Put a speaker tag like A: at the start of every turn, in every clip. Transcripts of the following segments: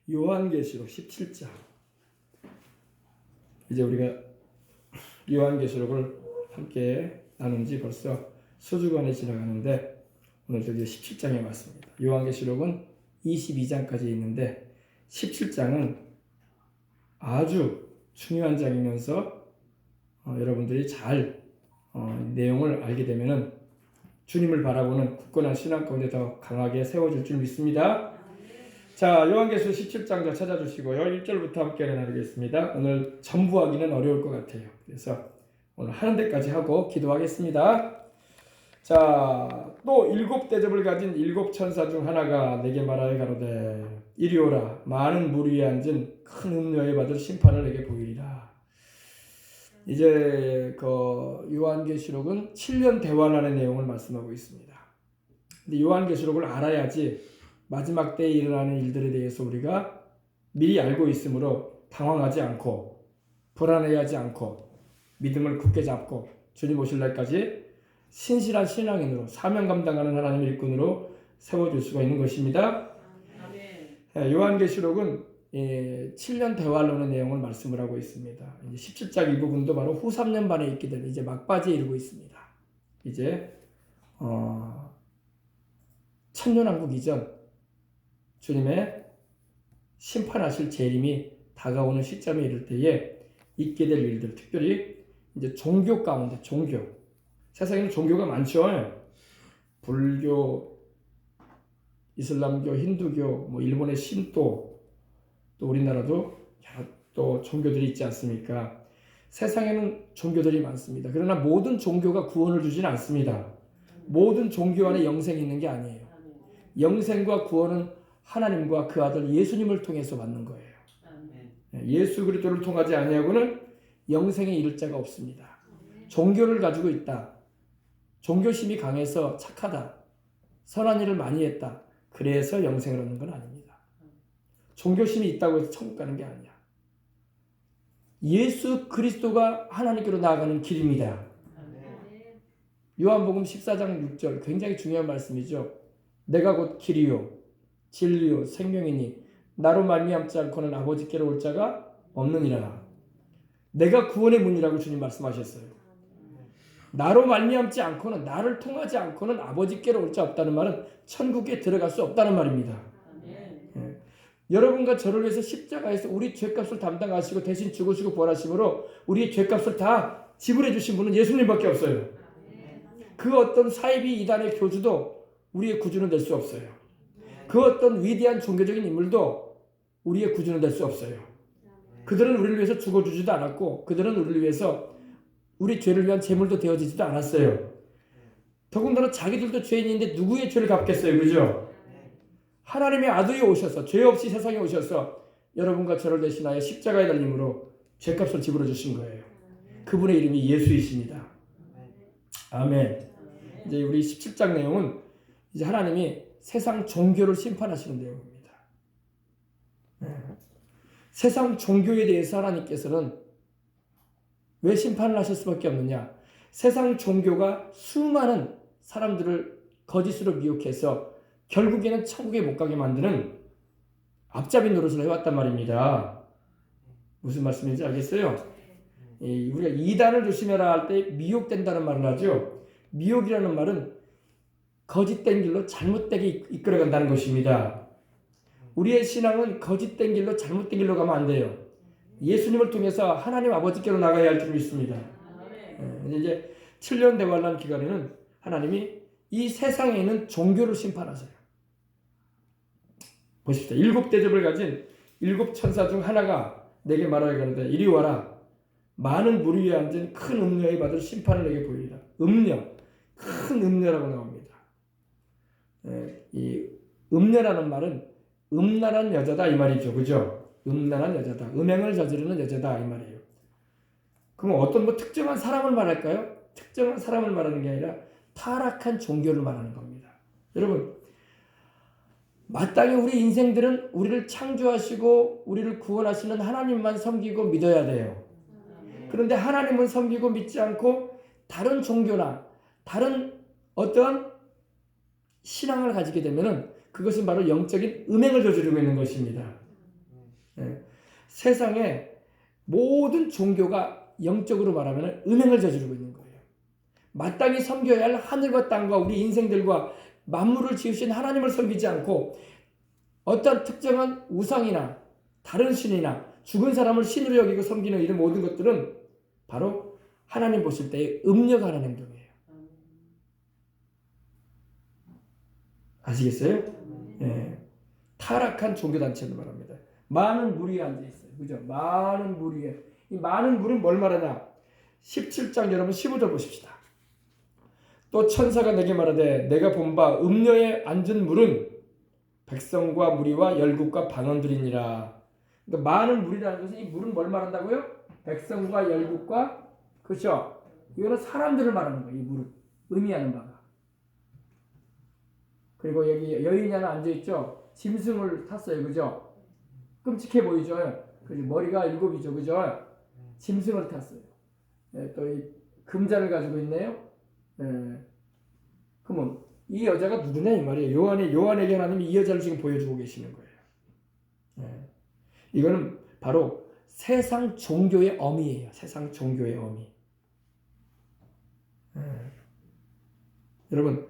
A: 요한계시록 17장. 이제 우리가 요한계시록을 함께 나눈 지 벌써 수주간이 지나가는데 오늘 드디어 17장에 왔습니다. 요한계시록은 22장까지 있는데 17장은 아주 중요한 장이면서 여러분들이 잘 내용을 알게 되면은 주님을 바라보는 굳건한 신앙 가운데 더 강하게 세워질 줄 믿습니다. 자, 요한계시록 17장 찾아주시고요. 1절부터 함께 나누겠습니다. 오늘 전부 하기는 어려울 것 같아요. 그래서 오늘 하는 데까지 하고 기도하겠습니다. 자, 또 7대접을 가진 7천사 중 하나가 내게 말하여 가로되 이리 오라. 많은 물 위에 앉은 큰 음녀에 받을 심판을 내게 보이리라. 이제 그 요한계시록은 7년 대환란의 내용을 말씀하고 있습니다. 근데 요한계시록을 알아야지 마지막 때에 일어나는 일들에 대해서 우리가 미리 알고 있으므로 당황하지 않고 불안해하지 않고 믿음을 굳게 잡고 주님 오실 날까지 신실한 신앙인으로 사명 감당하는 하나님의 일꾼으로 세워줄 수가 있는 것입니다. 요한계시록은 7년 대환란의 내용을 말씀을 하고 있습니다. 이제 17장 이 부분도 바로 후 3년 반에 있게 되는 이제 막바지에 이르고 있습니다. 이제 천년왕국 이전 주님의 심판하실 재림이 다가오는 시점에 이를 때에 있게 될 일들, 특별히 이제 종교 가운데 세상에는 종교가 많죠. 불교, 이슬람교, 힌두교, 일본의 신도, 또 우리나라도 여러 또 종교들이 있지 않습니까? 세상에는 종교들이 많습니다. 그러나 모든 종교가 구원을 주지는 않습니다. 모든 종교 안에 영생이 있는 게 아니에요. 영생과 구원은 하나님과 그 아들 예수님을 통해서 받는 거예요. 예수 그리스도를 통하지 아니하고는 영생에 이를 자가 없습니다. 종교를 가지고 있다. 종교심이 강해서 착하다. 선한 일을 많이 했다. 그래서 영생을 얻는 건 아닙니다. 종교심이 있다고 해서 천국 가는 게 아니야. 예수 그리스도가 하나님께로 나아가는 길입니다. 요한복음 14장 6절 굉장히 중요한 말씀이죠. 내가 곧 길이요 진리요 생명이니 나로 말미암지 않고는 아버지께로 올 자가 없느니라. 내가 구원의 문이라고 주님 말씀하셨어요. 나로 말미암지 않고는, 나를 통하지 않고는 아버지께로 올 자 없다는 말은 천국에 들어갈 수 없다는 말입니다. 여러분과 저를 위해서 십자가에서 우리 죄값을 담당하시고 대신 죽으시고 부활하심으로 우리의 죄값을 다 지불해 주신 분은 예수님밖에 없어요. 그 어떤 사이비 이단의 교주도 우리의 구주는 될 수 없어요. 그 어떤 위대한 종교적인 인물도 우리의 구주는 될 수 없어요. 그들은 우리를 위해서 죽어주지도 않았고 그들은 우리를 위해서 우리 죄를 위한 제물도 되어지지도 않았어요. 더군다나 자기들도 죄인인데 누구의 죄를 갚겠어요. 그죠? 하나님의 아들이 오셔서 죄 없이 세상에 오셔서 여러분과 저를 대신하여 십자가에 달림으로 죄값을 지불해 주신 거예요. 그분의 이름이 예수이십니다. 아멘. 이제 우리 17장 내용은 이제 하나님이 세상 종교를 심판하시는 내용입니다. 세상 종교에 대해서 하나님께서는 왜 심판을 하실 수밖에 없느냐? 세상 종교가 수많은 사람들을 거짓으로 미혹해서 결국에는 천국에 못 가게 만드는 앞잡이 노릇을 해왔단 말입니다. 무슨 말씀인지 알겠어요? 우리가 이단을 조심해라 할 때 미혹된다는 말을 하죠. 미혹이라는 말은 거짓된 길로 잘못되게 이끌어간다는 것입니다. 우리의 신앙은 거짓된 길로 잘못된 길로 가면 안 돼요. 예수님을 통해서 하나님 아버지께로 나가야 할 줄 믿습니다. 이제 7년 대환란 기간에는 하나님이 이 세상에 있는 종교를 심판하세요. 보십시오. 7대접을 가진 7천사 중 하나가 내게 말하여 가로되 이리 와라. 많은 물 위에 앉은 큰 음녀에 받을 심판을 내게 보이리라. 음녀, 큰 음녀라고 나옵니다. 이 음녀라는 말은 음란한 여자다 이 말이죠. 그죠? 음란한 여자다. 음행을 저지르는 여자다 이 말이에요. 그럼 어떤 특정한 사람을 말할까요? 특정한 사람을 말하는 게 아니라 타락한 종교를 말하는 겁니다. 여러분, 마땅히 우리 인생들은 우리를 창조하시고 우리를 구원하시는 하나님만 섬기고 믿어야 돼요. 그런데 하나님은 섬기고 믿지 않고 다른 종교나 다른 어떤 신앙을 가지게 되면은 그것은 바로 영적인 음행을 저지르고 있는 것입니다. 예. 세상에 모든 종교가 영적으로 말하면 음행을 저지르고 있는 거예요. 마땅히 섬겨야 할 하늘과 땅과 우리 인생들과 만물을 지으신 하나님을 섬기지 않고 어떤 특정한 우상이나 다른 신이나 죽은 사람을 신으로 여기고 섬기는 이런 모든 것들은 바로 하나님 보실 때 음력하는 행동이에요. 아시겠어요? 예. 타락한 종교단체를 말합니다. 많은 무리에 앉아있어요. 그죠? 많은 무리에. 이 많은 무리는 뭘 말하냐? 17장 여러분 15절 보십시다. 또 천사가 내게 말하되 내가 본 바 음녀에 앉은 물은 백성과 무리와 열국과 반원들이니라. 그러니까 많은 무리라는 것은 이 물은 뭘 말한다고요? 백성과 열국과 그렇죠? 이거는 사람들을 말하는 거예요. 이 물은 의미하는 바가. 그리고 여기 여인이 하나 앉아있죠? 짐승을 탔어요. 그죠? 끔찍해 보이죠? 그죠? 머리가 7이죠. 그죠? 짐승을 탔어요. 예, 또 이 금자를 가지고 있네요. 예. 그러면 이 여자가 누구냐 이 말이에요. 요한에게 하나님이 이 여자를 지금 보여주고 계시는 거예요. 예. 이거는 바로 세상 종교의 어미예요. 세상 종교의 어미. 예. 여러분,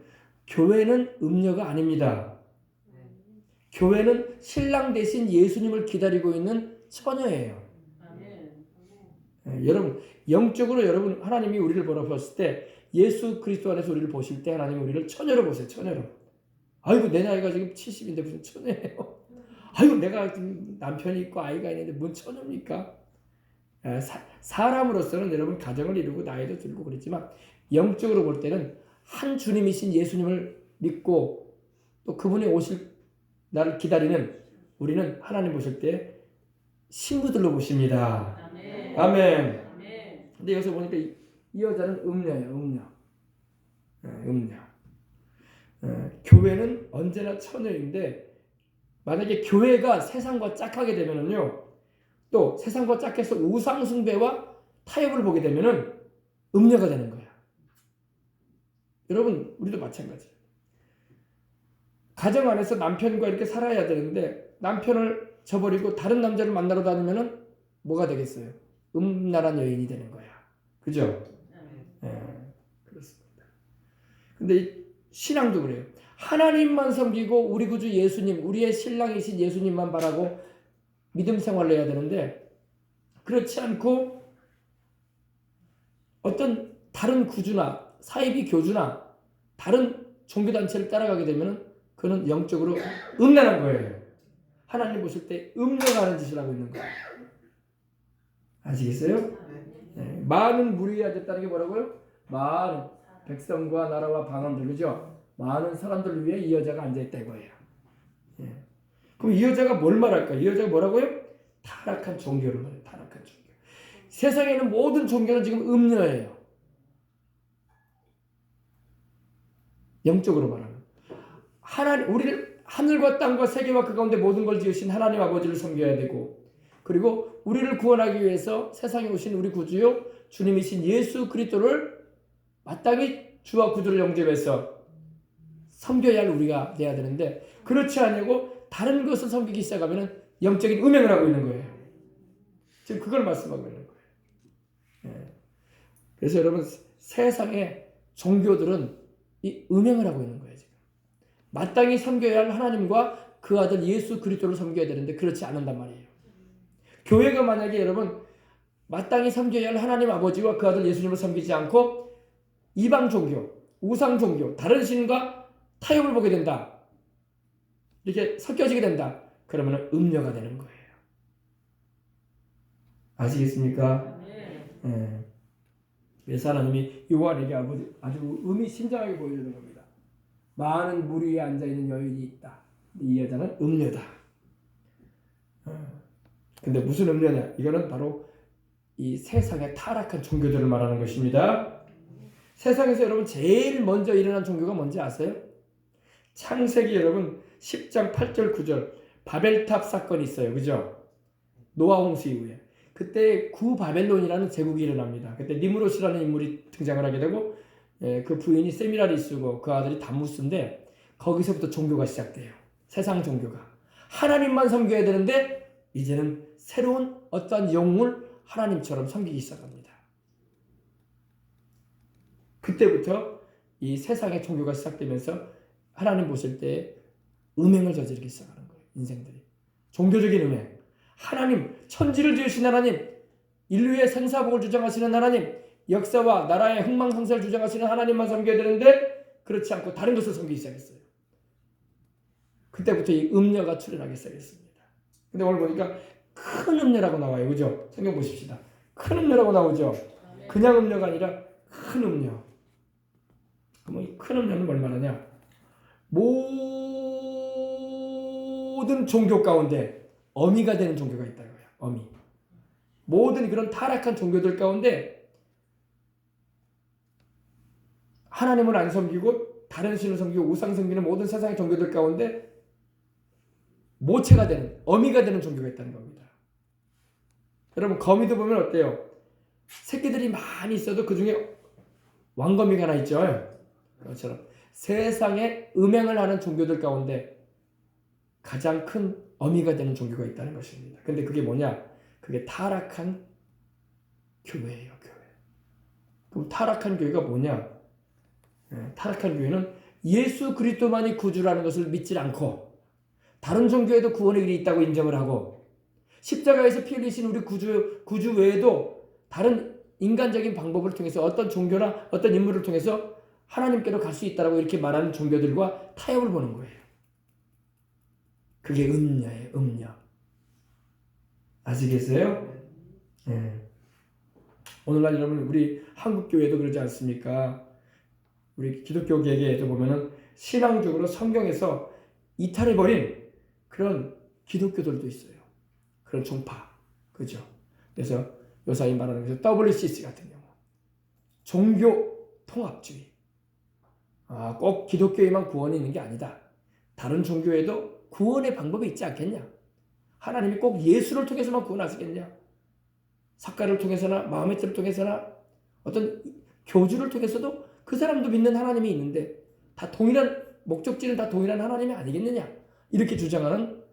A: 교회는 음녀가 아닙니다. 교회는 신랑 대신 예수님을 기다리고 있는 처녀예요. 예. 여러분, 영적으로 여러분 하나님이 우리를 바라봤을 때 예수 그리스도 안에서 우리를 보실 때 하나님이 우리를 처녀로 보세요. 처녀로. 아이고 내 나이가 지금 70인데 무슨 처녀예요. 아이고 내가 남편이 있고 아이가 있는데 뭔 처녀입니까? 사람으로서는 여러분 가정을 이루고 나이도 들고 그랬지만 영적으로 볼 때는 한 주님이신 예수님을 믿고 또 그분이 오실 나를 기다리는 우리는 하나님 보실 때 신부들로 보십니다. 아멘. 근데 여기서 보니까 이 여자는 음녀예요. 음녀. 음녀. 교회는 언제나 처녀인데 만약에 교회가 세상과 짝하게 되면은요, 또 세상과 짝해서 우상 숭배와 타협을 보게 되면은 음녀가 되는 거야. 여러분, 우리도 마찬가지예요. 가정 안에서 남편과 이렇게 살아야 되는데 남편을 저버리고 다른 남자를 만나러 다니면은 뭐가 되겠어요? 음란한 여인이 되는 거야. 그죠? 그렇습니다. 근데 이 신앙도 그래요. 하나님만 섬기고 우리 구주 예수님, 우리의 신랑이신 예수님만 바라고 믿음 생활을 해야 되는데 그렇지 않고 어떤 다른 구주나 사이비 교주나 다른 종교단체를 따라가게 되면 그는 영적으로 음란한 거예요. 하나님 보실 때 음란하는 짓을 하고 있는 거예요. 아시겠어요? 네. 많은 무리에 앉았다는 게 뭐라고요? 많은 백성과 나라와 방언들, 그죠? 많은 사람들을 위해 이 여자가 앉아있다 이거예요. 예. 그럼 이 여자가 뭘 말할까? 이 여자가 뭐라고요? 타락한 종교를 말해요. 타락한 종교. 세상에는 모든 종교는 지금 음녀예요. 영적으로 말하면. 하나님, 우리를 하늘과 땅과 세계와 그 가운데 모든 걸 지으신 하나님 아버지를 섬겨야 되고, 그리고 우리를 구원하기 위해서 세상에 오신 우리 구주요 주님이신 예수 그리스도를 마땅히 주와 구주를 영접해서 섬겨야 할 우리가 돼야 되는데 그렇지 않냐고 다른 것을 섬기기 시작하면 영적인 음행을 하고 있는 거예요. 지금 그걸 말씀하고 있는 거예요. 예. 그래서 여러분 세상의 종교들은 이 음행을 하고 있는 거예요. 지금 마땅히 섬겨야 할 하나님과 그 아들 예수 그리스도를 섬겨야 되는데 그렇지 않는단 말이에요. 교회가 만약에 여러분 마땅히 섬겨야 할 하나님 아버지와 그 아들 예수님을 섬기지 않고 이방 종교, 우상 종교, 다른 신과 타협을 보게 된다. 이렇게 섞여지게 된다. 그러면 음녀가 되는 거예요. 아시겠습니까? 네. 그래서 하나님이 요한에게 아주 의미심장하게 보여주는 겁니다. 많은 무리에 앉아있는 여인이 있다. 이 여자는 음녀다. 근데 무슨 음녀냐? 이거는 바로 이 세상의 타락한 종교들을 말하는 것입니다. 세상에서 여러분 제일 먼저 일어난 종교가 뭔지 아세요? 창세기 여러분 10장 8절 9절 바벨탑 사건이 있어요. 그죠? 노아 홍수 이후에. 그때 구바벨론이라는 제국이 일어납니다. 그때 니므롯이라는 인물이 등장을 하게 되고 그 부인이 세미라리스고 그 아들이 담무스인데 거기서부터 종교가 시작돼요. 세상 종교가. 하나님만 섬겨야 되는데 이제는 새로운 어떠한 영웅을 하나님처럼 섬기기 시작합니다. 그때부터 이 세상의 종교가 시작되면서 하나님 보실 때 음행을 저지르기 시작하는 거예요. 인생들이. 종교적인 음행. 하나님, 천지를 지으신 하나님, 인류의 생사복을 주장하시는 하나님, 역사와 나라의 흥망성쇠를 주장하시는 하나님만 섬겨야 되는데 그렇지 않고 다른 것을 섬기기 시작했어요. 그때부터 이 음녀가 출현하기 시작했습니다. 근데 오늘 보니까 큰 음녀라고 나와요. 그죠? 성경 보십시다. 큰 음녀라고 나오죠? 그냥 음녀가 아니라 큰 음녀. 그럼 이 큰 음녀는 뭘 말하냐? 모든 종교 가운데 어미가 되는 종교가 있다고요. 어미. 모든 그런 타락한 종교들 가운데 하나님을 안 섬기고 다른 신을 섬기고 우상 섬기는 모든 세상의 종교들 가운데 모체가 되는, 어미가 되는 종교가 있다는 겁니다. 여러분, 거미도 보면 어때요? 새끼들이 많이 있어도 그 중에 왕거미가 하나 있죠. 그것처럼 세상에 음행을 하는 종교들 가운데 가장 큰 어미가 되는 종교가 있다는 것입니다. 근데 그게 뭐냐? 그게 타락한 교회예요. 교회. 그럼 타락한 교회가 뭐냐? 타락한 교회는 예수 그리스도만이 구주라는 것을 믿지 않고 다른 종교에도 구원의 길이 있다고 인정을 하고 십자가에서 피 흘리신 우리 구주 외에도 다른 인간적인 방법을 통해서 어떤 종교나 어떤 인물을 통해서 하나님께로 갈 수 있다고 이렇게 말하는 종교들과 타협을 보는 거예요. 그게 음녀예요. 음녀. 아시겠어요? 네. 오늘날 여러분 우리 한국 교회도 그러지 않습니까? 우리 기독교 계계에도 보면은 신앙적으로 성경에서 이탈해버린 그런 기독교들도 있어요. 그런 종파. 그죠? 그래서 요사이 말하는 것은 WCC 같은 경우. 종교 통합주의. 꼭 기독교에만 구원이 있는 게 아니다. 다른 종교에도 구원의 방법이 있지 않겠냐? 하나님이 꼭 예수를 통해서만 구원하시겠냐? 사과를 통해서나 마음의 뜻을 통해서나 어떤 교주를 통해서도 그 사람도 믿는 하나님이 있는데 다 동일한 목적지는 다 동일한 하나님이 아니겠느냐? 이렇게 주장하는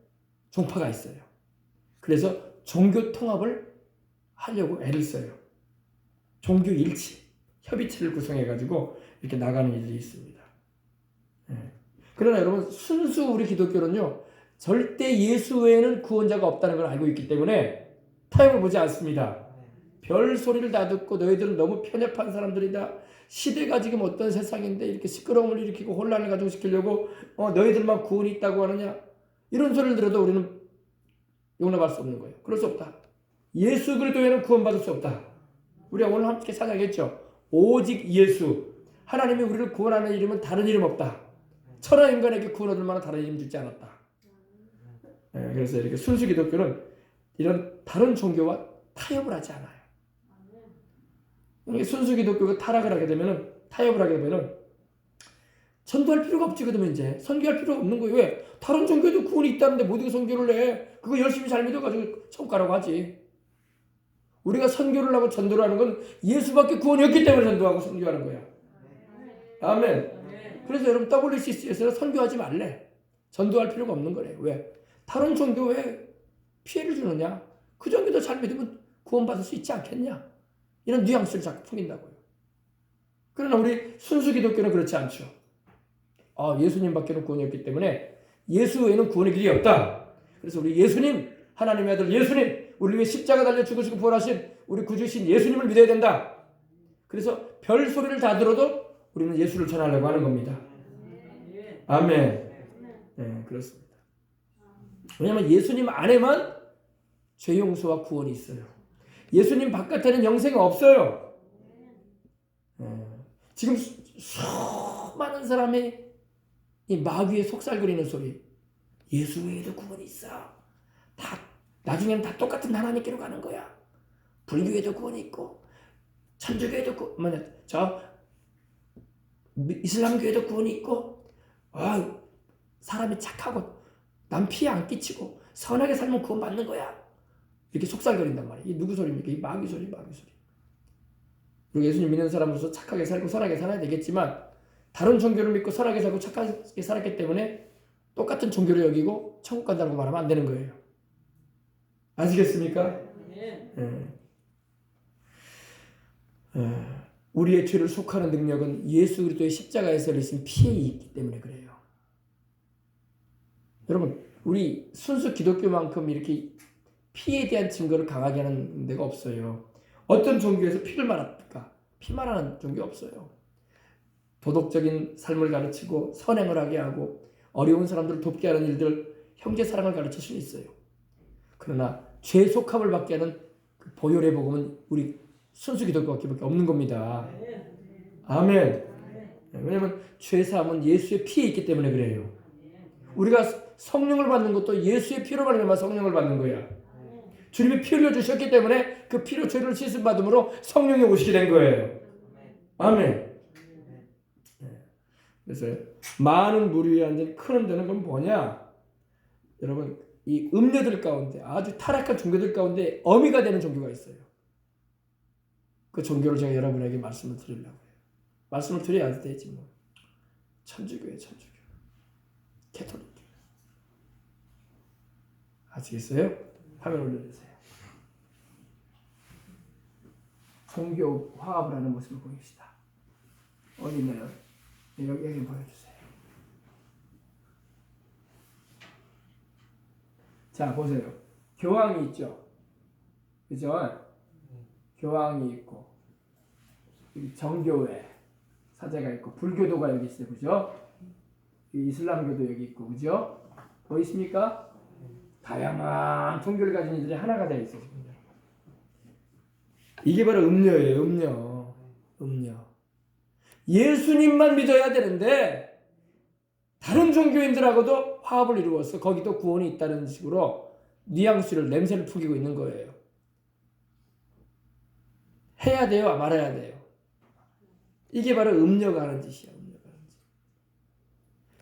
A: 종파가 있어요. 그래서 종교 통합을 하려고 애를 써요. 종교 일치, 협의체를 구성해가지고 이렇게 나가는 일이 있습니다. 그러나 여러분 순수 우리 기독교는요 절대 예수 외에는 구원자가 없다는 걸 알고 있기 때문에 타협을 보지 않습니다. 별 소리를 다 듣고 너희들은 너무 편협한 사람들이다. 시대가 지금 어떤 세상인데 이렇게 시끄러움을 일으키고 혼란을 가지고 시키려고 너희들만 구원이 있다고 하느냐. 이런 소리를 들어도 우리는 용납할 수 없는 거예요. 그럴 수 없다. 예수 그리스도에는 구원받을 수 없다. 우리가 오늘 함께 찬양했죠. 오직 예수. 하나님이 우리를 구원하는 이름은 다른 이름 없다. 천하 인간에게 구원 얻을 만한 다른 이름 주지 않았다. 그래서 이렇게 순수 기독교는 이런 다른 종교와 타협을 하지 않아요. 순수 기독교가 타락을 하게 되면은 타협을 하게 되면은 전도할 필요가 없지. 그러면 이제 선교할 필요가 없는 거예요. 왜? 다른 종교도 구원이 있다는데 모두가 선교를 해. 그거 열심히 잘 믿어가지고 천국 가라고 하지. 우리가 선교를 하고 전도를 하는 건 예수밖에 구원이 없기 때문에 전도하고 선교하는 거야. 아멘. 그래서 여러분 WCC에서는 선교하지 말래. 전도할 필요가 없는 거래요. 왜? 다른 종교에 피해를 주느냐? 그 종교도 잘 믿으면 구원받을 수 있지 않겠냐? 이런 뉘앙스를 자꾸 풍긴다고요. 그러나 우리 순수 기독교는 그렇지 않죠. 예수님밖에는 구원이 없기 때문에 예수 외에는 구원의 길이 없다. 그래서 우리 예수님, 하나님의 아들 예수님, 우리 위해 십자가 달려 죽으시고 부활하신 우리 구주신 예수님을 믿어야 된다. 그래서 별 소리를 다 들어도 우리는 예수를 전하려고 하는 겁니다. 아멘. 네, 그렇습니다. 왜냐하면 예수님 안에만 죄 용서와 구원이 있어요. 예수님 바깥에는 영생이 없어요. 지금 수많은 사람이 이 마귀에 속살거리는 소리. 예수 외에도 구원이 있어. 다 나중에는 다 똑같은 하나님께로 가는 거야. 불교에도 구원이 있고, 천주교에도 이슬람교에도 구원이 있고, 사람이 착하고 남 피해 안 끼치고 선하게 살면 구원 받는 거야. 이렇게 속살거린단 말이야. 이게 누구 소리입니까? 이 마귀 소리, 마귀 소리. 그리고 예수님 믿는 사람으로서 착하게 살고 선하게 살아야 되겠지만 다른 종교를 믿고 선하게 살고 착하게 살았기 때문에 똑같은 종교를 여기고 천국 간다고 말하면 안 되는 거예요. 아시겠습니까? 우리의 죄를 속하는 능력은 예수 그리스도의 십자가에서 흘리신 피에 있기 때문에 그래요. 여러분, 우리 순수 기독교만큼 이렇게 피에 대한 증거를 강하게 하는 데가 없어요. 어떤 종교에서 피를 말합니까? 피 말하는 종교 없어요. 도덕적인 삶을 가르치고 선행을 하게 하고 어려운 사람들을 돕게 하는 일들, 형제 사랑을 가르칠 수는 있어요. 그러나 죄 속함을 받게 하는 그 보혈의 복음은 우리 순수 기독교밖에 없는 겁니다. 아멘. 왜냐하면 죄 사함은 예수의 피에 있기 때문에 그래요. 우리가 성령을 받는 것도 예수의 피로 말미암아 성령을 받는 거야. 주님이 피 흘려 주셨기 때문에 그 피로 죄를 씻음 받음으로 성령이 오시게 된 거예요. 아멘. 그래서 많은 물 위에 앉은 큰 흔드는 건 뭐냐? 여러분, 이 음녀들 가운데, 아주 타락한 종교들 가운데 어미가 되는 종교가 있어요. 그 종교를 제가 여러분에게 말씀을 드리려고 해요. 말씀을 드려야 되지 뭐. 천주교예요, 천주교. 캐톨릭. 아시겠어요? 화면 올려주세요. 종교 화합을 하는 모습을 보입시다. 어디 있나요? 여기 보여주세요. 자, 보세요. 교황이 있죠? 그죠? 교황이 있고, 정교회, 사제가 있고, 불교도가 여기 있어요. 그죠? 이슬람교도 여기 있고, 그죠? 보이십니까? 다양한 종교를 가진 이들이 하나가 되어 있어요. 이게 바로 음녀예요. 음녀. 예수님만 믿어야 되는데 다른 종교인들하고도 화합을 이루어서 거기도 구원이 있다는 식으로 뉘앙스를, 냄새를 풍기고 있는 거예요. 해야 돼요? 말아야 돼요? 이게 바로 음녀가 하는 짓이야.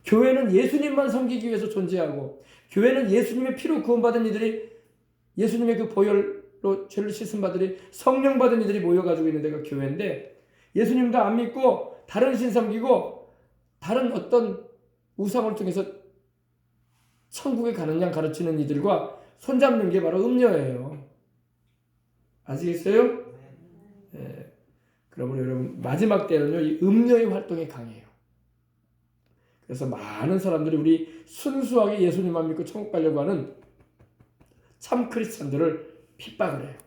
A: 교회는 예수님만 섬기기 위해서 존재하고, 교회는 예수님의 피로 구원받은 이들이, 예수님의 그 보혈로 죄를 씻음 받으리 성령 받은 이들이 모여가지고 있는 데가 교회인데, 예수님도 안 믿고 다른 신 섬기고 다른 어떤 우상을 통해서 천국에 가는 양 가르치는 이들과 손잡는 게 바로 음녀예요. 아시겠어요? 네. 그러므로 여러분, 마지막 때는요, 이 음녀의 활동이 강해요. 그래서 많은 사람들이 우리 순수하게 예수님만 믿고 천국 가려고 하는 참 크리스찬들을 핍박을 해요.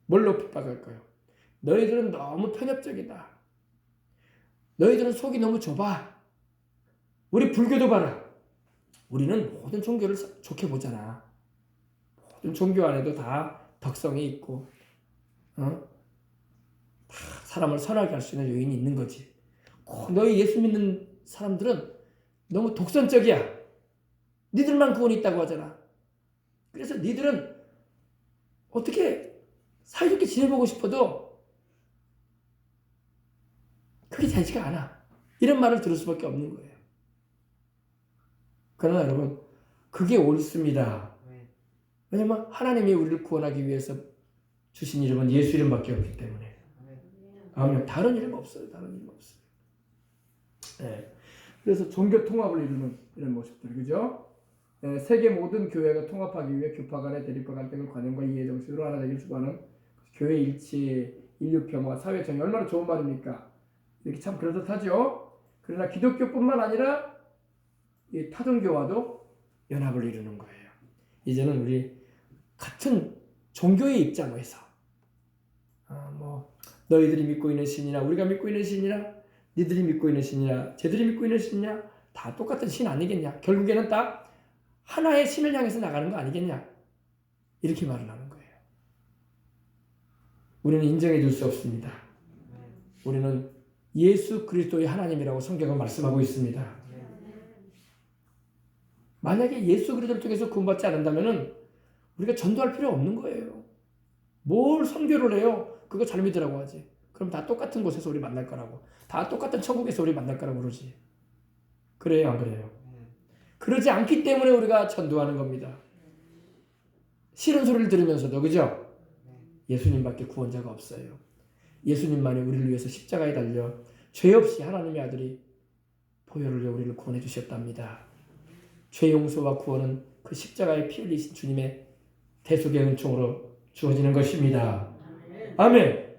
A: 뭘로 핍박할까요? 너희들은 너무 편협적이다. 너희들은 속이 너무 좁아. 우리 불교도 봐라. 우리는 모든 종교를 좋게 보잖아. 모든 종교 안에도 다 덕성이 있고, 다 사람을 선하게 할 수 있는 요인이 있는 거지. 너희 예수 믿는 사람들은 너무 독선적이야. 니들만 구원이 있다고 하잖아. 그래서 니들은 어떻게 사이좋게 지내보고 싶어도 그게 되지가 않아. 이런 말을 들을 수밖에 없는 거예요. 그러나 여러분, 그게 옳습니다. 왜냐면 하나님이 우리를 구원하기 위해서 주신 이름은 예수 이름밖에 없기 때문에. 아멘. 다른 이름 없어요. 다른 이름 없어요. 네. 그래서 종교 통합을 이루는 이런 모습들, 그죠? 네. 세계 모든 교회가 통합하기 위해 교파 간의 대립과 갈등을 관용과 이해 정신으로 하나 되기를 추구하는 교회 일치, 인류 평화, 사회 정의, 얼마나 좋은 말입니까? 이렇게 참 그럴듯하죠? 그러나 기독교뿐만 아니라 이 타종교와도 연합을 이루는 거예요. 이제는 우리 같은 종교의 입장에서 너희들이 믿고 있는 신이나 우리가 믿고 있는 신이나 니들이 믿고 있는 신이나 쟤들이 믿고 있는 신이냐 다 똑같은 신 아니겠냐? 결국에는 딱 하나의 신을 향해서 나가는 거 아니겠냐? 이렇게 말을 하는 거예요. 우리는 인정해 줄 수 없습니다. 우리는 예수 그리스도의 하나님이라고 성경은 말씀하고 있습니다. 만약에 예수 그리스도를 통해서 구원받지 않는다면 우리가 전도할 필요 없는 거예요. 뭘 선교를 해요? 그거 잘 믿으라고 하지. 그럼 다 똑같은 곳에서 우리 만날 거라고. 다 똑같은 천국에서 우리 만날 거라고 그러지. 그래요, 안 그래요? 그러지 않기 때문에 우리가 전도하는 겁니다. 싫은 소리를 들으면서도, 그죠? 예수님밖에 구원자가 없어요. 예수님만이 우리를 위해서 십자가에 달려 죄 없이 하나님의 아들이 보혈을 위해 우리를 구원해 주셨답니다. 죄 용서와 구원은 그 십자가에 피 흘리신 주님의 대속의 은총으로 주어지는 것입니다. 아멘.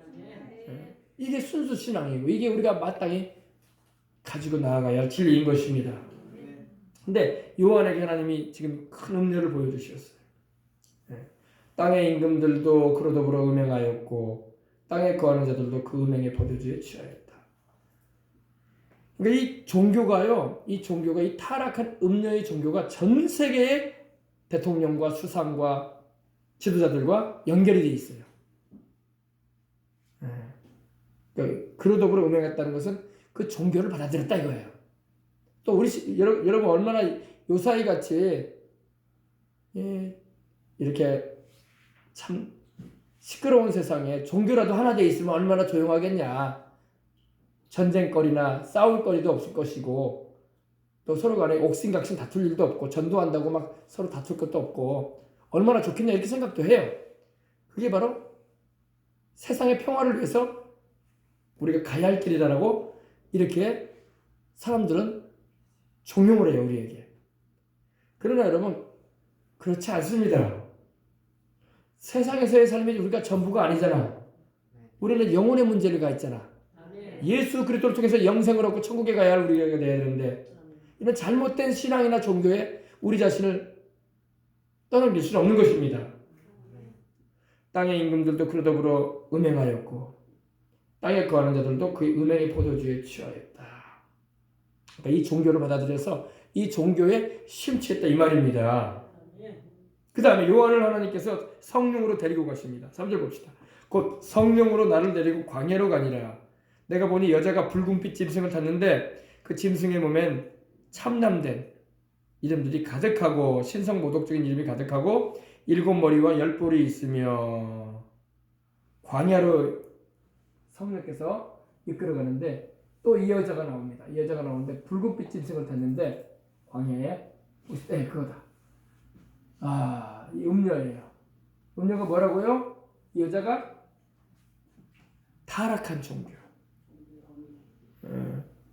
A: 이게 순수 신앙이고 이게 우리가 마땅히 가지고 나아가야 할 진리인 것입니다. 근데 요한에게 하나님이 지금 큰 음료를 보여주셨어요. 땅의 임금들도 그로 더불어 음행하였고 땅에 거하는 자들도 그 음행의 포도주에 취하였다. 그러니까 이 종교가요, 이 타락한 음녀의 종교가 전 세계의 대통령과 수상과 지도자들과 연결이 되어 있어요. 그러니까 그로 더불어 음행했다는 것은 그 종교를 받아들였다 이거예요. 또 우리 여러분 얼마나 요사이 같이 이렇게 참 시끄러운 세상에 종교라도 하나 돼 있으면 얼마나 조용하겠냐. 전쟁거리나 싸울거리도 없을 것이고 또 서로 간에 옥신각신 다툴 일도 없고 전도한다고 막 서로 다툴 것도 없고 얼마나 좋겠냐 이렇게 생각도 해요. 그게 바로 세상의 평화를 위해서 우리가 가야 할 길이라고 이렇게 사람들은 종용을 해요, 우리에게. 그러나 여러분 그렇지 않습니다. 세상에서의 삶이 우리가 전부가 아니잖아. 우리는 영혼의 문제가 있잖아. 예수 그리스도를 통해서 영생을 얻고 천국에 가야 할 우리가 되어야 되는데 이런 잘못된 신앙이나 종교에 우리 자신을 떠넘길 수는 없는 것입니다. 땅의 임금들도 그로 더불어 음행하였고 땅에 거하는 자들도 그 음행의 포도주에 취하였다. 그러니까 이 종교를 받아들여서 이 종교에 심취했다 이 말입니다. 그 다음에 요한을 하나님께서 성령으로 데리고 가십니다. 3절 봅시다. 곧 성령으로 나를 데리고 광야로 가니라. 내가 보니 여자가 붉은빛 짐승을 탔는데 그 짐승의 몸엔 참남된 이름들이 가득하고 신성모독적인 이름이 가득하고 7머리와 10뿔이 있으며 광야로 성령께서 이끌어가는데 또 이 여자가 나옵니다. 이 여자가 나오는데 붉은빛 짐승을 탔는데 광야에 그거다. 이 음녀예요. 음녀가 뭐라고요? 이 여자가 타락한 종교.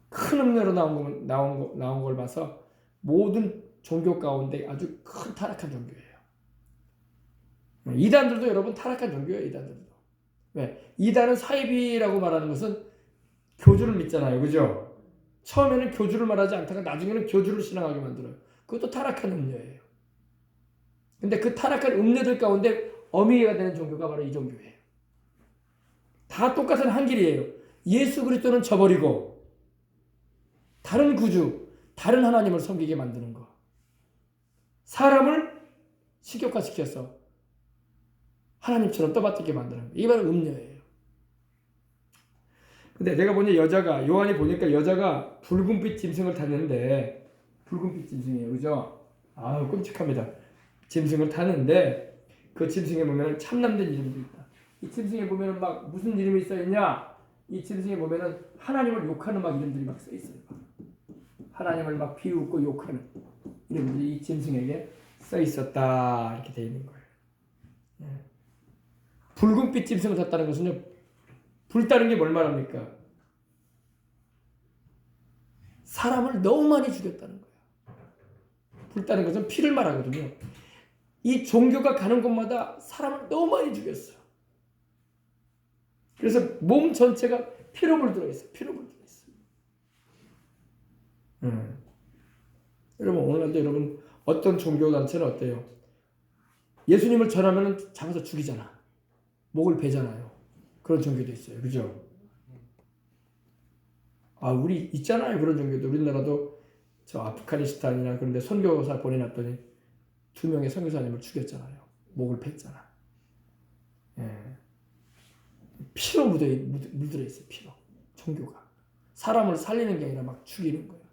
A: 큰 음녀로 나온 걸 봐서 모든 종교 가운데 아주 큰 타락한 종교예요. 이단들도 여러분 타락한 종교예요. 이단들도. 왜? 이단은 사이비라고 말하는 것은 교주를 믿잖아요. 그죠? 처음에는 교주를 말하지 않다가 나중에는 교주를 신앙하게 만들어요. 그것도 타락한 음녀예요. 근데 그 타락한 음녀들 가운데 어미가 되는 종교가 바로 이 종교예요. 다 똑같은 한 길이에요. 예수 그리스도는 저버리고 다른 구주, 다른 하나님을 섬기게 만드는 거. 사람을 식욕화시켜서 하나님처럼 떠받들게 만드는 거. 이게 바로 음녀예요. 근데 내가 보니 요한이 보니까 여자가 붉은빛 짐승을 탔는데 붉은빛 짐승이에요. 그죠? 끔찍합니다. 짐승을 타는데 그 짐승에 보면 참남된 이름도 있다. 이 짐승에 보면 막 무슨 이름이 써있냐? 이 짐승에 보면은 하나님을 욕하는 막 이름들이 막 써있어요. 하나님을 막 비웃고 욕하는 이름들이 이 짐승에게 써있었다. 이렇게 되어 있는 거예요. 붉은빛 짐승을 탔다는 것은요. 불다른 게 뭘 말합니까? 사람을 너무 많이 죽였다는 거예요. 불다른 것은 피를 말하거든요. 이 종교가 가는 곳마다 사람을 너무 많이 죽였어요. 그래서 몸 전체가 피로 물들어 있어요. 피로 물들어 있어요. 여러분 오늘날도 여러분 어떤 종교 단체는 어때요? 예수님을 전하면 잡아서 죽이잖아. 목을 베잖아요. 그런 종교도 있어요. 그죠? 우리 있잖아요. 그런 종교도. 우리나라도 저 아프가니스탄이나 그런 데 선교사 보내놨더니 2명의 선교사님을 죽였잖아요. 목을 팼잖아. 피로 물들어 있어요. 피로. 종교가. 사람을 살리는 게 아니라 막 죽이는 거예요.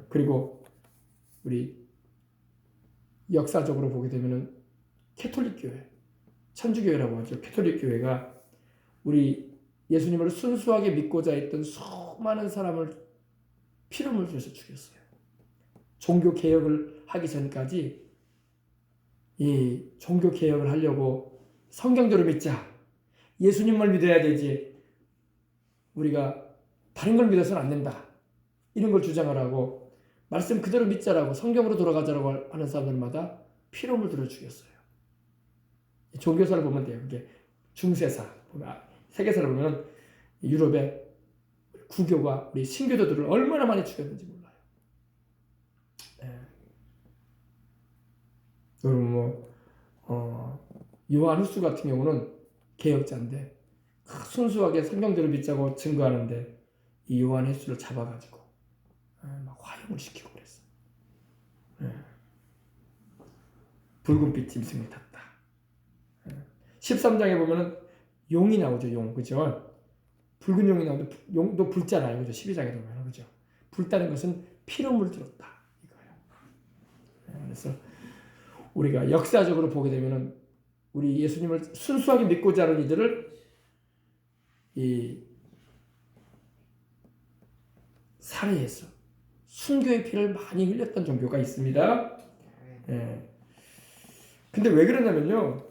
A: 그리고 우리 역사적으로 보게 되면은 캐톨릭 교회, 천주교회라고 하죠. 캐톨릭 교회가 우리 예수님을 순수하게 믿고자 했던 수많은 사람을 피를 물들여서 죽였어요. 종교 개혁을 하기 전까지 이 종교 개혁을 하려고 성경대로 믿자. 예수님을 믿어야 되지. 우리가 다른 걸 믿어서는 안 된다. 이런 걸 주장을 하고 말씀 그대로 믿자라고 성경으로 돌아가자라고 하는 사람들마다 피로물 들어 죽였어요. 종교사를 보면 돼요. 그게 중세사, 세계사를 보면 유럽의 구교가 우리 신교도들을 얼마나 많이 죽였는지 몰라요. 여러분 요한 후스 같은 경우는 개혁자인데 순수하게 성경대로 믿자고 증거하는데 이 요한 횟수를 잡아가지고 막 화형을 시키고 그랬어. 붉은빛 짐승이 탔다. 13장에 보면은 용이 나오죠. 용, 그죠? 붉은 용이 나오는데 용도 붉잖아요. 그죠? 12장에 보면 그죠? 붉다는 것은 피로 물들었다 이거예요. 그래서 우리가 역사적으로 보게 되면은 우리 예수님을 순수하게 믿고자 하는 이들을 이 살해해서 순교의 피를 많이 흘렸던 종교가 있습니다. 근데 왜 그러냐면요.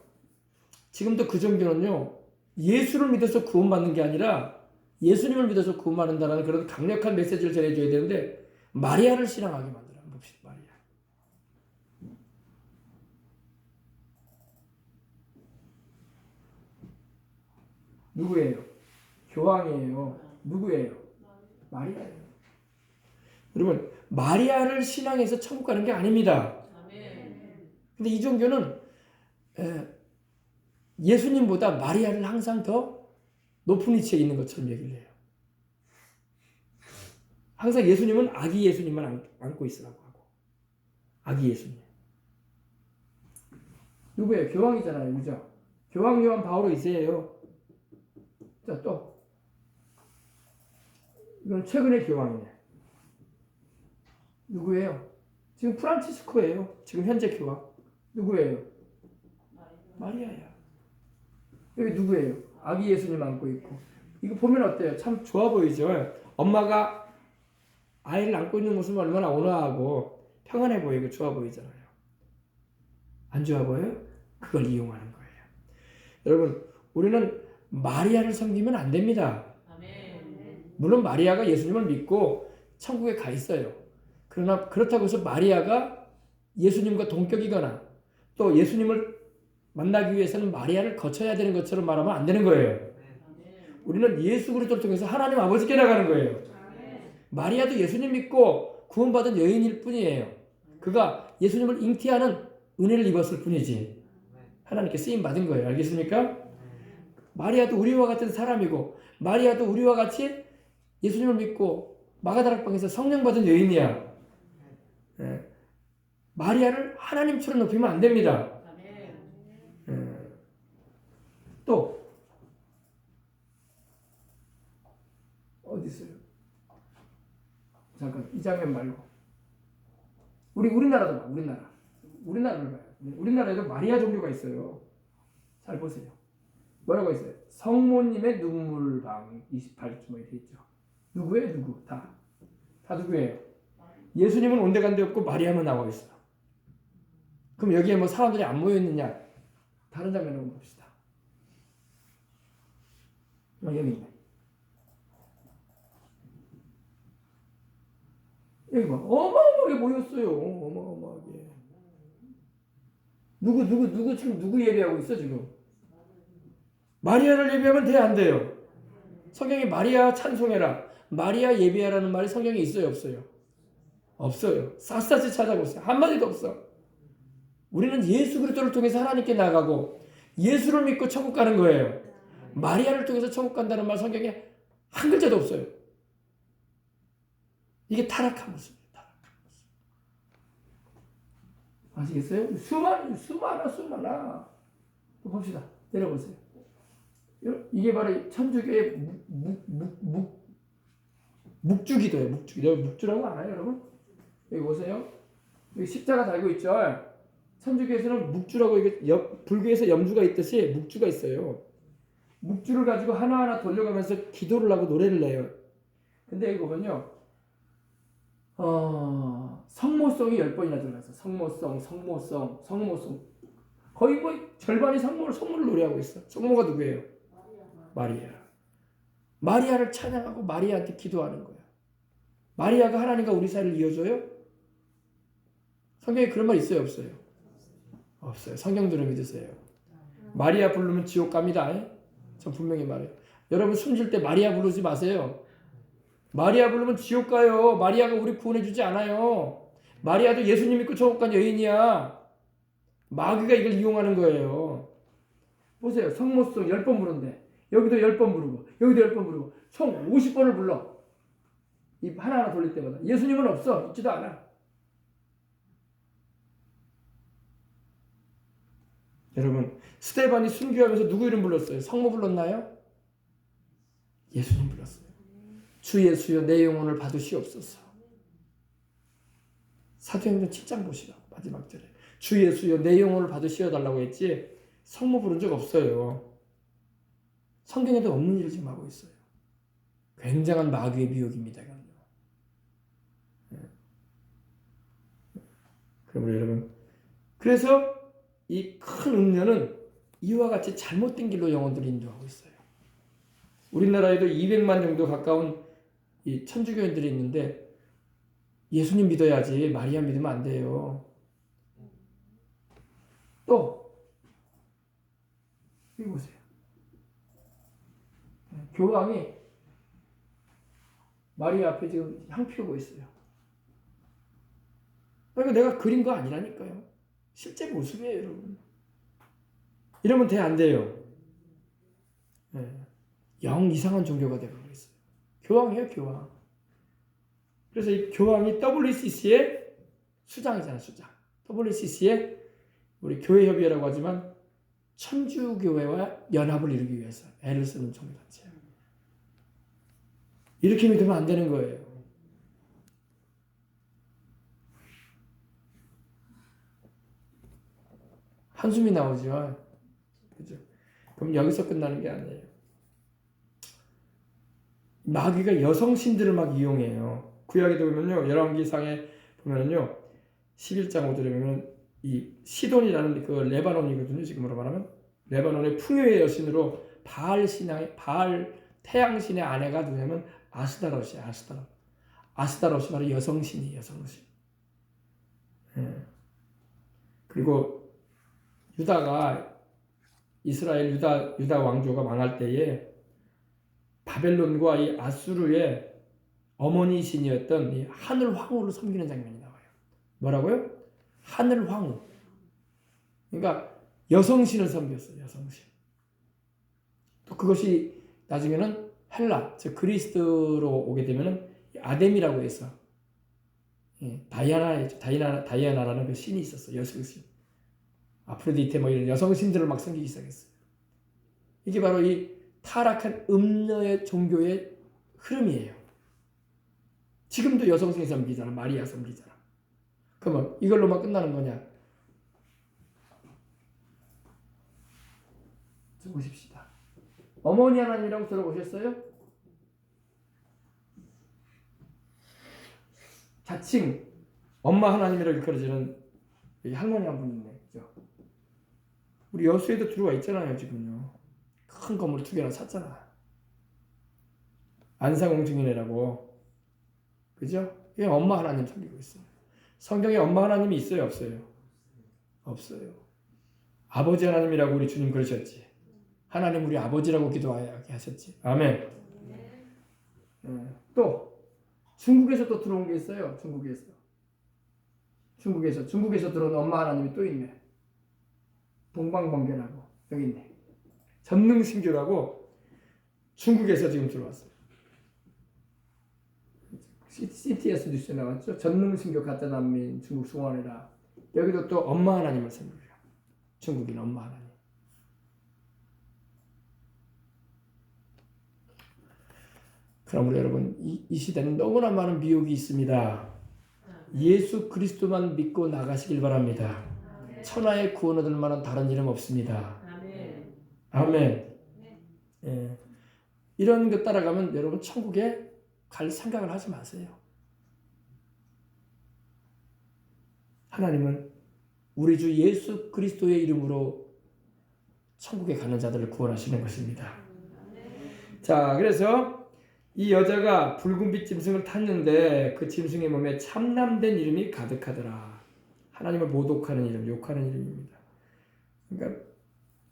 A: 지금도 그 종교는요. 예수를 믿어서 구원받는 게 아니라 예수님을 믿어서 구원받는다는 그런 강력한 메시지를 전해줘야 되는데 마리아를 신앙하게 만들어요. 한번 봅시다. 마리아. 누구예요? 교황이에요. 누구예요? 마리아예요. 여러분 마리아를 신앙해서 천국 가는 게 아닙니다. 근데 이 종교는 예수님보다 마리아를 항상 더 높은 위치에 있는 것처럼 얘기를 해요. 항상 예수님은 아기 예수님만 안고 있으라고 하고 아기 예수님. 누구예요? 교황이잖아요. 그죠? 교황 요한 바오로 2세예요. 자, 또 이건 최근의 교황이네. 누구예요? 지금 프란치스코예요. 지금 현재 교황. 누구예요? 마리아야. 여기 누구예요? 아기 예수님 안고 있고. 이거 보면 어때요? 참 좋아 보이죠? 엄마가 아이를 안고 있는 모습은 얼마나 온화하고 평안해 보이고 좋아 보이잖아요. 안 좋아 보여요? 그걸 이용하는 거예요. 여러분, 우리는 마리아를 섬기면 안 됩니다. 물론 마리아가 예수님을 믿고 천국에 가 있어요. 그러나 그렇다고 해서 마리아가 예수님과 동격이거나 또 예수님을 만나기 위해서는 마리아를 거쳐야 되는 것처럼 말하면 안 되는 거예요. 우리는 예수 그리스도를 통해서 하나님 아버지께 나가는 거예요. 마리아도 예수님 믿고 구원받은 여인일 뿐이에요. 그가 예수님을 잉태하는 은혜를 입었을 뿐이지 하나님께 쓰임 받은 거예요. 알겠습니까? 마리아도 우리와 같은 사람이고 마리아도 우리와 같이 예수님을 믿고 마가다락방에서 성령 받은 여인이야. 마리아를 하나님처럼 높이면 안 됩니다. 또 어디 있어요? 잠깐 이 장면 말고 우리나라도 봐. 우리나라를 봐요. 우리나라에도 마리아 종교가 있어요. 잘 보세요. 뭐라고 있어요? 성모님의 눈물방 28주 뭐 이렇게 있죠. 누구예요? 누구? 다 누구예요? 예수님은 온데간데 없고 마리아만 나와 있어. 그럼 여기에 뭐 사람들이 안 모여 있느냐? 다른 장면을 한번 봅시다. 여기 있네. 여기 봐. 어마어마하게 모였어요. 어마어마하게. 누구 지금 누구 예배하고 있어 지금? 마리아를 예배하면 돼, 안 돼요? 성경에 마리아 찬송해라, 마리아 예배하라는 말이 성경에 있어요, 없어요? 없어요. 샅샅이 찾아보세요. 한마디도 없어. 우리는 예수 그리스도를 통해서 하나님께 나가고 예수를 믿고 천국 가는 거예요. 마리아를 통해서 천국 간다는 말 성경에 한 글자도 없어요. 이게 타락한 모습이에요. 타락한 모습. 아시겠어요? 수많아. 또 봅시다. 내려보세요. 이게 바로 천주교의 묵주기도예요. 묵주라고 아나요, 여러분? 여기 보세요. 여기 십자가 달고 있죠. 천주교에서는 묵주라고 이게 불교에서 염주가 있듯이 묵주가 있어요. 묵주를 가지고 하나하나 돌려가면서 기도를 하고 노래를 내요. 근데 여기 보면요. 성모성이 10번이나 들어가서 성모성. 거의 뭐 절반이 성모를 노래하고 있어. 성모가 누구예요? 마리아. 마리아를 찬양하고 마리아한테 기도하는 거야. 마리아가 하나님과 우리 사이를 이어줘요? 성경에 그런 말 있어요, 없어요? 없어요. 성경대로 믿으세요. 마리아 부르면 지옥 갑니다. 전 분명히 말해요. 여러분 숨질 때 마리아 부르지 마세요. 마리아 부르면 지옥 가요. 마리아가 우리 구원해주지 않아요. 마리아도 예수님 믿고 천국 간 여인이야. 마귀가 이걸 이용하는 거예요. 보세요. 성모송 10번 부른대. 여기도 10번 부르고 여기도 10번 부르고 총 50번을 불러. 입 하나하나 돌릴 때마다. 예수님은 없어. 있지도 않아. 여러분 스데반이 순교하면서 누구 이름 불렀어요? 성모 불렀나요? 예수님 불렀어요. 주 예수여 내 영혼을 받으시옵소서. 사도행전 7장 보시라고 마지막 절에 주 예수여 내 영혼을 받으시어 달라고 했지 성모 부른 적 없어요. 성경에도 없는 일을 지금 하고 있어요. 굉장한 마귀의 미혹입니다. 그러므로 여러분 그래서 이 큰 음녀는 이와 같이 잘못된 길로 영혼들을 인도하고 있어요. 우리나라에도 200만 정도 가까운 이 천주교인들이 있는데 예수님 믿어야지 마리아 믿으면 안 돼요. 또 여기 보세요. 교황이 마리아 앞에 지금 향 피우고 있어요. 그러니까 내가 그린 거 아니라니까요. 실제 모습이에요, 여러분. 이러면 돼, 안 돼요? 영 이상한 종교가 되어버리고 있어요. 교황이에요, 교황. 그래서 이 교황이 WCC의 수장이잖아요, 수장. WCC의 우리 교회협의회라고 하지만 천주교회와 연합을 이루기 위해서 애를 쓰는 종교단체예요. 이렇게 믿으면 안 되는 거예요. 한숨이 나오죠. 그죠? 그럼 여기서 끝나는 게 아니에요. 마귀가 여성 신들을 막 이용해요. 구약에도 보면요, 열왕기상에 보면은요, 11장 5절에 보면 이 시돈이라는 그 레바논이거든요. 지금으로 말하면 레바논의 풍요의 여신으로 바알 태양 신의 아내가 누구냐면 아스다롯이에요. 아스다롯이 바로 여성신이 여성신. 그리고 유다가 이스라엘 유다 왕조가 망할 때에 바벨론과 이 아수르의 어머니 신이었던 이 하늘 황후를 섬기는 장면이 나와요. 뭐라고요? 하늘 황후. 그러니까 여성신을 섬겼어요. 여성신. 또 그것이 나중에는 헬라, 즉 그리스로 오게 되면은 아뎀이라고 해서 다이아나라는 그 신이 있었어요. 여성신. 아프로디테 뭐 이런 여성신들을 막 섬기기 시작했어요. 이게 바로 이 타락한 음녀의 종교의 흐름이에요. 지금도 여성신이 섬기잖아. 마리아 섬기잖아. 그러면 이걸로만 끝나는 거냐? 좀 보십시다. 어머니 하나님이라고 들어보셨어요? 자칭 엄마 하나님이라고 일컬어지는 할머니 한 분 있네. 그죠? 우리 여수에도 들어와 있잖아요. 지금요. 큰 건물 2개나 샀잖아. 안상홍증인이라고. 그죠? 이게 엄마 하나님 섬기고 있어요. 성경에 엄마 하나님이 있어요? 없어요? 없어요. 아버지 하나님이라고 우리 주님 그러셨지. 하나님 우리 아버지라고 기도하게 하셨지. 아멘. 또 중국에서 또 들어온 게 있어요. 중국에서 들어온 엄마 하나님이 또 있네. 동방번개라고 여기 있네. 전능신교라고 중국에서 지금 들어왔어요. CTS 뉴스에 나왔죠. 전능신교 가짜 난민 중국 송환해라. 여기도 또 엄마 하나님을 섬겨요. 중국인 엄마 하나님. 그러므로 여러분 이 시대는 너무나 많은 미혹이 있습니다. 예수 그리스도만 믿고 나가시길 바랍니다. 천하의 구원 얻을 만한 다른 이름 없습니다. 아멘. 예. 이런 것 따라가면 여러분 천국에 갈 생각을 하지 마세요. 하나님은 우리 주 예수 그리스도의 이름으로 천국에 가는 자들을 구원하시는 것입니다. 자, 그래서 이 여자가 붉은빛 짐승을 탔는데 그 짐승의 몸에 참남된 이름이 가득하더라. 하나님을 모독하는 이름, 욕하는 이름입니다. 그러니까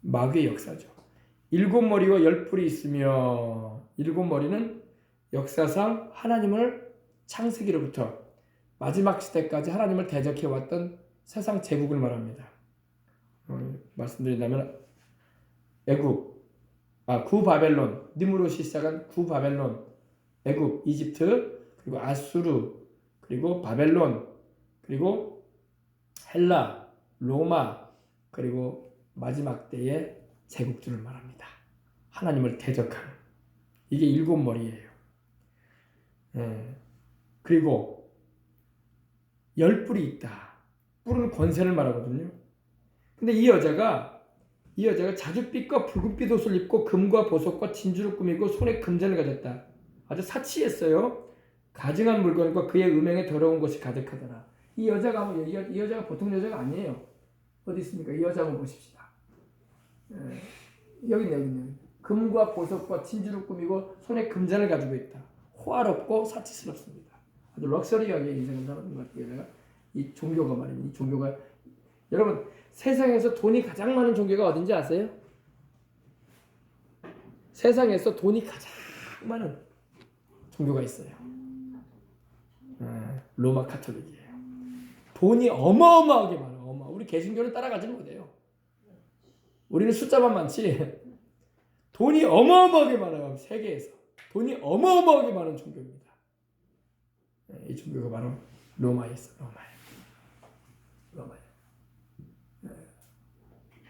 A: 마귀의 역사죠. 7머리와 10뿔이 있으며 7머리는 역사상 하나님을 창세기로부터 마지막 시대까지 하나님을 대적해왔던 세상 제국을 말합니다. 말씀드린다면 구바벨론, 니무롯이 시작한 구바벨론, 애굽, 이집트, 그리고 아수르, 그리고 바벨론, 그리고 헬라, 로마, 그리고 마지막 때의 제국들을 말합니다. 하나님을 대적하는 이게 7머리예요. 그리고 10뿔이 있다. 뿔은 권세를 말하거든요. 근데 이 여자가 자줏빛과 붉은빛 옷을 입고 금과 보석과 진주를 꾸미고 손에 금잔을 가졌다. 아주 사치했어요. 가증한 물건과 그의 음행에 더러운 것이 가득하더라. 이 여자가 보통 여자가 아니에요. 어디 있습니까? 이 여자 한번 보십시다. 여기 있네. 금과 보석과 진주를 꾸미고 손에 금잔을 가지고 있다. 호화롭고 사치스럽습니다. 아주 럭셔리하게 인생을 살아가는 것 같아요. 이 종교가 말입니다. 이 종교가 여러분 세상에서 돈이 가장 많은 종교가 어딘지 아세요? 세상에서 돈이 가장 많은 종교가 있어요. 로마 카톨릭이에요. 돈이 어마어마하게 많아요. 우리 개신교는 따라가지 못해요. 우리는 숫자만 많지 돈이 어마어마하게 많아요. 세계에서 돈이 어마어마하게 많은 종교입니다. 이 종교가 바로 로마에 있어요. 로마에.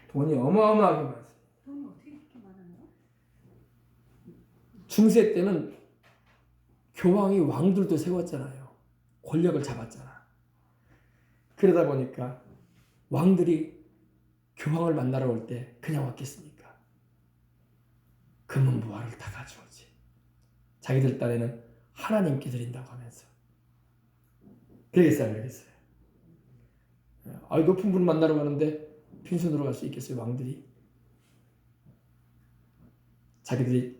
A: 돈이 어마어마하게 많습니다.
B: 돈이 어떻게 이렇게 많아요?
A: 중세 때는 교황이 왕들도 세웠잖아요. 권력을 잡았잖아. 그러다 보니까 왕들이 교황을 만나러 올 때 그냥 왔겠습니까? 금은 무화를 다 가져오지. 자기들 딴에는 하나님께 드린다고 하면서. 그러겠어요? 높은 분 만나러 가는데 빈손으로 갈 수 있겠어요? 왕들이? 자기들이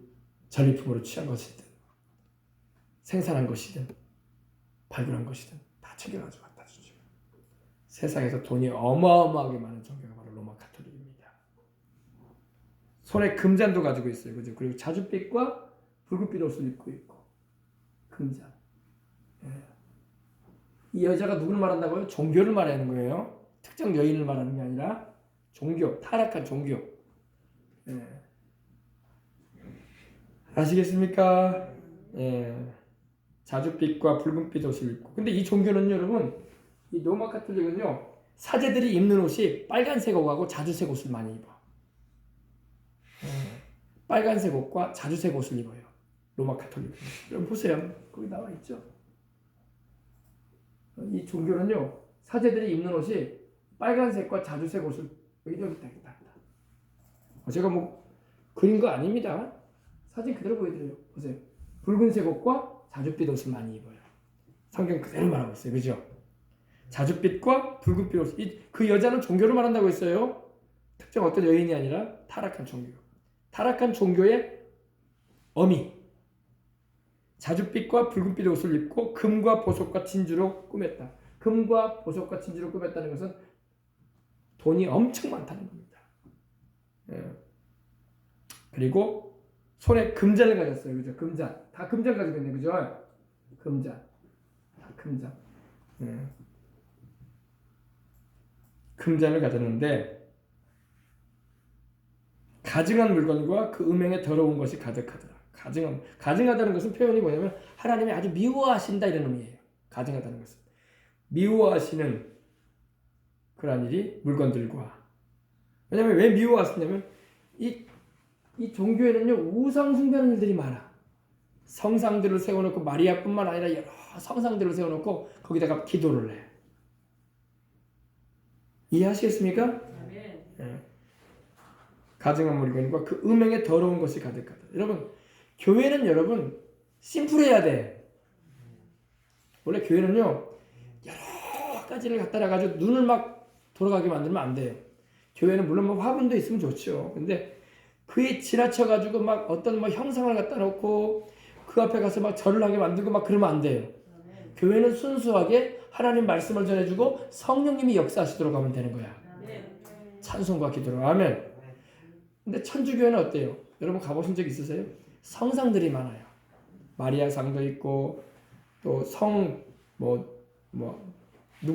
A: 전리품으로 취한 것이든 생산한 것이든 발굴한 것이든 다 챙겨가지고 갖다 주죠. 세상에서 돈이 어마어마하게 많은 종교가 바로 로마 카톨릭입니다. 손에 금잔도 가지고 있어요. 그죠? 그리고 자줏빛과 붉은빛 옷을 입고 있고 금잔. 이 여자가 누구를 말한다고요? 종교를 말하는 거예요. 특정 여인을 말하는 게 아니라 종교, 타락한 종교. 아시겠습니까? 자줏빛과 붉은빛 옷을 입고. 근데 이 종교는 여러분, 이 로마 카톨릭은요, 사제들이 입는 옷이 빨간색 옷하고 자주색 옷을 많이 입어. 빨간색 옷과 자주색 옷을 입어요. 로마 카톨릭은. 여러분 보세요. 거기 나와 있죠. 이 종교는요, 사제들이 입는 옷이 빨간색과 자주색 옷을 여기 있다. 제가 그린 거 아닙니다. 사진 그대로 보여드려요. 보세요. 붉은색 옷과 자줏빛 옷을 많이 입어요. 성경 그대로 말하고 있어요. 그죠? 자줏빛과 붉은빛 옷. 그 여자는 종교를 말한다고 했어요. 특정 어떤 여인이 아니라 타락한 종교. 타락한 종교의 어미. 자줏빛과 붉은빛 옷을 입고 금과 보석과 진주로 꾸몄다. 금과 보석과 진주로 꾸몄다는 것은 돈이 엄청 많다는 겁니다. 그리고 손에 금잔을 가졌어요. 그죠? 금잔. 다 금잔 가지고 있네. 그죠? 금잔. 다 금잔. 금잔을 가졌는데 가증한 물건과 그 음행에 더러운 것이 가득하더라. 가증하다는 것은 표현이 뭐냐면 하나님이 아주 미워하신다 이런 의미예요. 가증하다는 것은 미워하시는 그러한 일이 물건들과. 왜냐하면 왜 미워하시냐면 이 종교에는요 우상 숭배하는 일들이 많아. 성상들을 세워놓고 마리아뿐만 아니라 여러 성상들을 세워놓고 거기다가 기도를 해. 이해하시겠습니까? 네. 가증한 물건과 그 음행에 더러운 것이 가득하다. 여러분 교회는 여러분 심플해야 돼. 원래 교회는요 여러 가지를 갖다 놔가지고 눈을 막 돌아가게 만들면 안 돼요. 교회는 물론 화분도 있으면 좋죠. 근데 그에 지나쳐가지고 막 어떤 형상을 갖다 놓고 그 앞에 가서 막 절을 하게 만들고 막 그러면 안 돼요. 교회는 순수하게 하나님 말씀을 전해주고 성령님이 역사하시도록 하면 되는 거야. 찬송과 기도로. 아멘. 근데 천주교회는 어때요? 여러분 가보신 적 있으세요? 성상들이 많아요. 마리아 상도 있고 또 성 누군